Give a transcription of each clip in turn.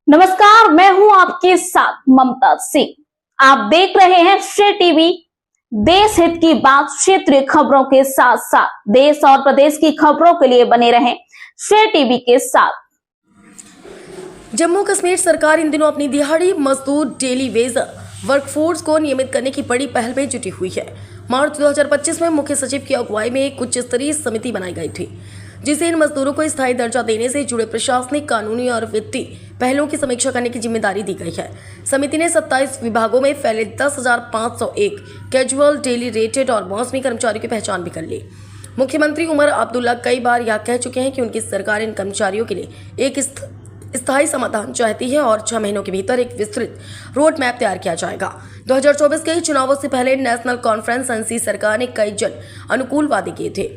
नमस्कार, मैं हूं आपके साथ ममता सिंह। आप देख रहे हैं श्रेय टीवी। देश हित की बात, क्षेत्रीय खबरों के साथ साथ देश और प्रदेश की खबरों के लिए बने रहें श्रेय टीवी के साथ। जम्मू कश्मीर सरकार इन दिनों अपनी दिहाड़ी मजदूर डेली वेजर वर्कफोर्स को नियमित करने की बड़ी पहल में जुटी हुई है। मार्च 2025 में मुख्य सचिव की अगुवाई में एक उच्च स्तरीय समिति बनाई गई थी, जिसे इन मजदूरों को स्थायी दर्जा देने से जुड़े प्रशासनिक, कानूनी और वित्तीय पहलों की समीक्षा करने की जिम्मेदारी दी गई है। समिति ने 27 विभागों में फैले 10,501 कैजुअल, डेली रेटेड और मौसमी कर्मचारियों की पहचान भी कर ली। मुख्यमंत्री उमर अब्दुल्ला कई बार यह कह चुके हैं कि उनकी सरकार इन कर्मचारियों के लिए एक स्थायी समाधान चाहती है और 6 महीनों के भीतर एक विस्तृत रोड मैप तैयार किया जाएगा। 2024 के चुनावों से पहले नेशनल कॉन्फ्रेंस एनसी सरकार ने कई जन अनुकूल वादे किए थे।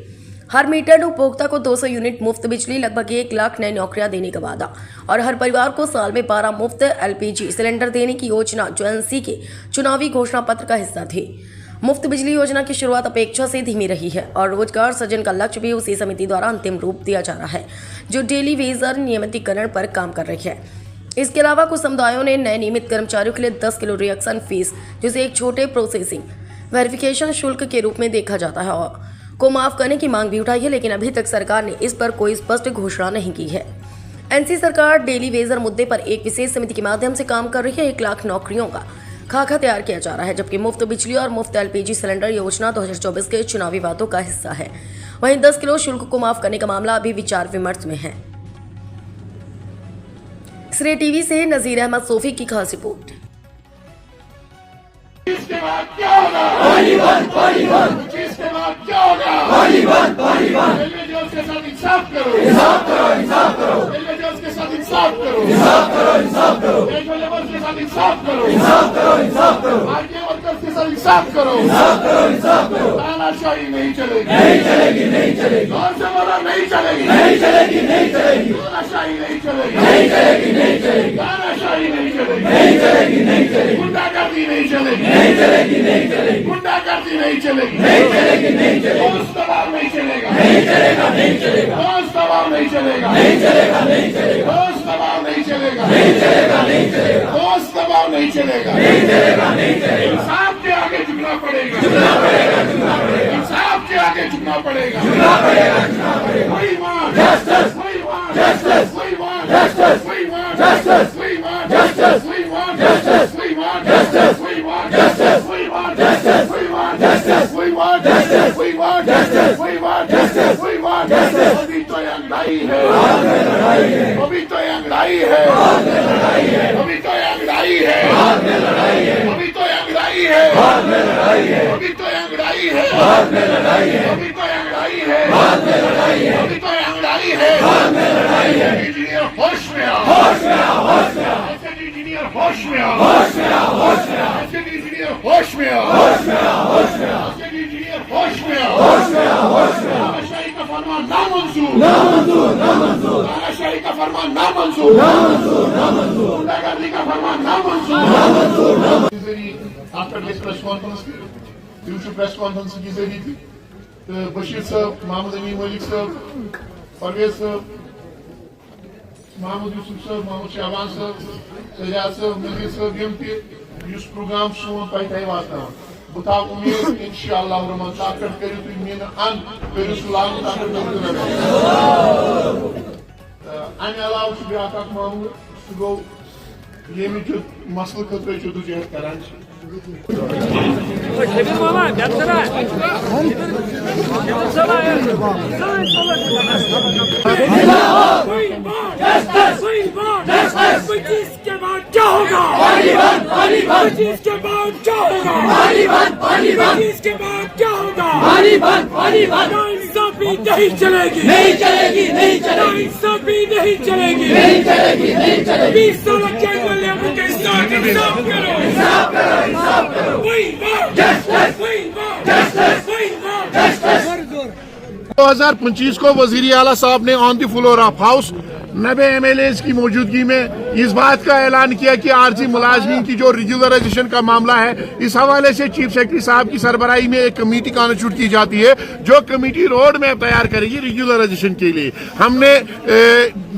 हर मीटर्ड उपभोक्ता को 200 यूनिट मुफ्त बिजली, लगभग 1 लाख नई नौकरियां देने का वादा और हर परिवार को साल में 12 मुफ्त एलपीजी सिलेंडर देने की योजना, जो एनसी के चुनावी घोषणा पत्र का हिस्सा थी। मुफ्त बिजली योजना की शुरुआत अपेक्षा से धीमी रही है और रोजगार सृजन का लक्ष्य भी उसी समिति द्वारा अंतिम रूप दिया जा रहा है, जो डेली वेजर नियमितीकरण पर काम कर रही है। इसके अलावा कुछ समुदायों ने नए नियमित कर्मचारियों के लिए 10 किलो रिएक्शन फीस, जिसे एक छोटे प्रोसेसिंग वेरिफिकेशन शुल्क के रूप में देखा जाता है, और को माफ करने की मांग भी उठाई है, लेकिन अभी तक सरकार ने इस पर कोई स्पष्ट घोषणा नहीं की है। एनसी सरकार डेली वेजर मुद्दे पर एक विशेष समिति के माध्यम से काम कर रही है। 1 लाख नौकरियों का खाका तैयार किया जा रहा है, जबकि मुफ्त बिजली और मुफ्त एलपीजी सिलेंडर योजना 2024 के चुनावी वादों का हिस्सा है। वहीं 10 किलो शुल्क को माफ करने का मामला अभी विचार विमर्श में है। श्रेय टीवी से नजीर अहमद सोफी की खास रिपोर्ट। इसके बाद क्या होगा? पानी बंद, पानी बंद। इसके बाद क्या होगा? पानी बंद, पानी बंद। रेलवे जॉब्स के साथ इंसाफ करो, इंसाफ करो, इंसाफ करो। रेलवे जॉब्स के साथ इंसाफ करो, इंसाफ करो, इंसाफ करो। रेलवे लेबर्स के साथ इंसाफ करो, इंसाफ करो, इंसाफ करो। आरटीओ वर्कर्स के साथ इंसाफ करो, इंसाफ करो, इंसाफ करो। तानाशाही नहीं चलेगी, नहीं चलेगी, नहीं चलेगी। और से बोला नहीं चलेगी, नहीं चलेगी, नहीं चलेगी। तानाशाही नहीं चलेगी, नहीं चलेगी, नहीं चलेगी। तानाशाही नहीं चलेगी, नहीं चलेगी, नहीं चलेगी। गुंडागर्दी नहीं चलेगी, नहीं चलेगी, नहीं चलेगी। गुंडागर्दी नहीं चलेगी, नहीं चलेगी, नहीं चलेगी। दोस्त दबाव नहीं चलेगा, नहीं चलेगा, नहीं चलेगा। दोस्त दबाव नहीं चलेगा, नहीं चलेगा, नहीं चलेगा। दोस्त दबाव नहीं चलेगा, नहीं चलेगा, नहीं चलेगा। दोस्त दबाव नहीं चलेगा, नहीं चलेगा, नहीं चलेगा। इंसाफ के आगे झुकना पड़ेगा, झुकना पड़ेगा, झुकना पड़ेगा। इंसाफ के आगे झुकना पड़ेगा, झुकना पड़ेगा, झुकना पड़ेगा। We want justice, we want justice, we want justice, we want justice, we want justice, we want justice, we want justice, we want justice, we want justice, we want justice, we want justice, we want justice, we want justice, we want justice। अभी तो ये लड़ाई है, अभी तो ये लड़ाई है, अभी तो ये लड़ाई है, अभी तो ये लड़ाई है, अभी तो ये लड़ाई है, अभी तो ये लड़ाई है, अभी तो ये लड़ाई है। इंजीनियर होश में आओ, होश में आओ, होश में आओ। इंजीनियर होश में आओ, होश में आओ, होश में आओ। इंजीनियर होश में आओ, होश में आओ, होश में आओ। इंजीनियर होश में आओ, होश में आओ, होश में आओ। तानाशाही का फरमान नामंजूर, नामंजूर, नामंजूर। तानाशाही का फरमान नामंजूर, नामंजूर, नामंजूर। गुंडागर्दी का फरमान नामंजूर, नामंजूर, नामंजूर। आफ्टर दिस प्रेस कॉन्फ्रेंस की प्रेस कॉन्फ्रेंस की जरिए थी बशीर साहब, मोहम्मद अमीन मलिक साहब, परवेज साहब, मोहम्मद यूसुफ साहब, मोहम्मद शहबान साहब, सजाद साहब, मजीद साहब, यम ते प्रोग्राम सोन तय वातान बह था उम्मीद इंशाअल्लाह रहमान ताकत करियो तुम मेन अन करियो लागू ताकत अमे अलाव ब्याक मामल सह गो ये मसल खतर जदोजहद करान इसके बाद क्या होगा? पानी बंद, पानी बंद। इसके बाद क्या होगा? पानी बंद, पानी बंद। इसके बाद क्या होगा? पानी बंद, पानी बंद। नाइंसाफी नहीं चलेगी, नहीं चलेगी, नहीं चलेगी। नाइंसाफी नहीं चलेगी, नहीं चलेगी, नहीं चलेगी। 20 साल कैजुअल लेबर के साथ इंसाफ करो, इंसाफ करो, इंसाफ करो। We want justice, we want justice, we want justice। 2025 को वजीर आला साहब ने on the floor of house 90 MLA की मौजूदगी में इस बात का ऐलान किया कि आरजी मुलाजमीन की जो रेगुलराइजेशन का मामला है, इस हवाले से चीफ सेक्रेटरी साहब की सरबराही में एक कमेटी कॉन्स्टिट्यूट की जाती है, जो कमेटी रोड मैप तैयार करेगी रेगुलराइजेशन के लिए। हमने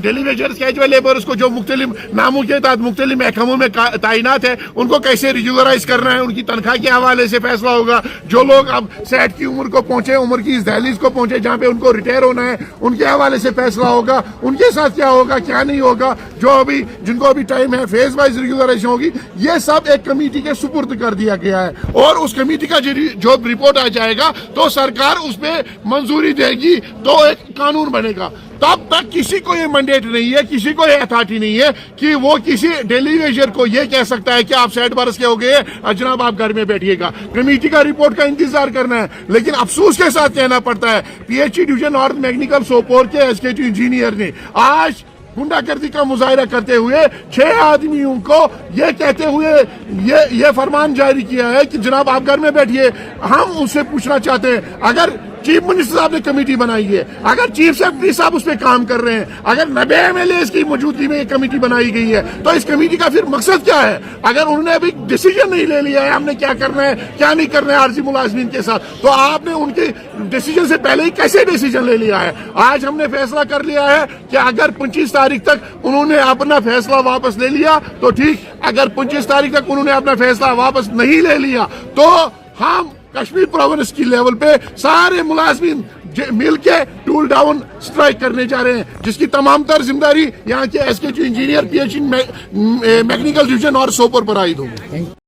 डेली वेजर्स कैजुअल लेबर्स को जो मुख्तलिफ नामों के तहत मुख्तलिफ महकमों में तैनात है उनको कैसे रेगुलराइज करना है, उनकी तनख्वाह के हवाले से फैसला होगा। जो लोग अब 60 की उम्र को पहुंचे, उम्र की इस दहलीज को पहुंचे जहां पे उनको रिटायर होना है, उनके हवाले से फैसला होगा। उनके साथ क्या होगा क्या नहीं होगा, जो अभी जिनको अभी टाइम है फेज वाइज रेगुलराइजेशन होगी, ये सब एक कमेटी के सुपुर्द कर दिया गया है। और उस कमेटी का जो रिपोर्ट आ जाएगा तो सरकार उस पर मंजूरी देगी तो एक कानून बनेगा। तब तक किसी को ये मैंडेट नहीं है, किसी को ये अथॉरिटी नहीं है कि वो किसी डेली वेजर को ये कह सकता है कि आप 60 बरस के हो गए, जनाब आप घर में बैठिएगा। कमेटी का रिपोर्ट का इंतजार करना है। लेकिन अफसोस के साथ कहना पड़ता है PHE division north mechanical Sopore के एसकेटी इंजीनियर ने आज गुंडागर्दी का मुजाहिरा करते हुए 6 आदमियों को ये कहते हुए ये फरमान जारी किया है कि जनाब आप घर में बैठिए। हम उससे पूछना चाहते हैं, अगर चीफ मिनिस्टर साहब ने कमेटी बनाई है, अगर चीफ सेक्रेटरी साहब उस पर काम कर रहे हैं, अगर 90 एमएलए की मौजूदगी में एक कमेटी बनाई गई है, तो इस कमेटी का फिर मकसद क्या है? अगर उन्होंने अभी डिसीजन नहीं ले लिया है हमने क्या करना है क्या नहीं करना है आरजी मुलाजमीन के साथ, तो आपने उनके डिसीजन से पहले ही कैसे डिसीजन ले लिया है? आज हमने फैसला कर लिया है कि अगर 25 तारीख तक उन्होंने अपना फैसला वापस ले लिया तो ठीक, अगर 25 तारीख तक उन्होंने अपना फैसला वापस नहीं ले लिया तो हम कश्मीर प्रोविंस की लेवल पे सारे मुलाजमीन मिलके टूल डाउन स्ट्राइक करने जा रहे हैं, जिसकी तमाम तर जिम्मेदारी यहाँ के एसकेटी इंजीनियर पीएचई मैकेनिकल डिवीजन और सोपोर पर आयद होगी।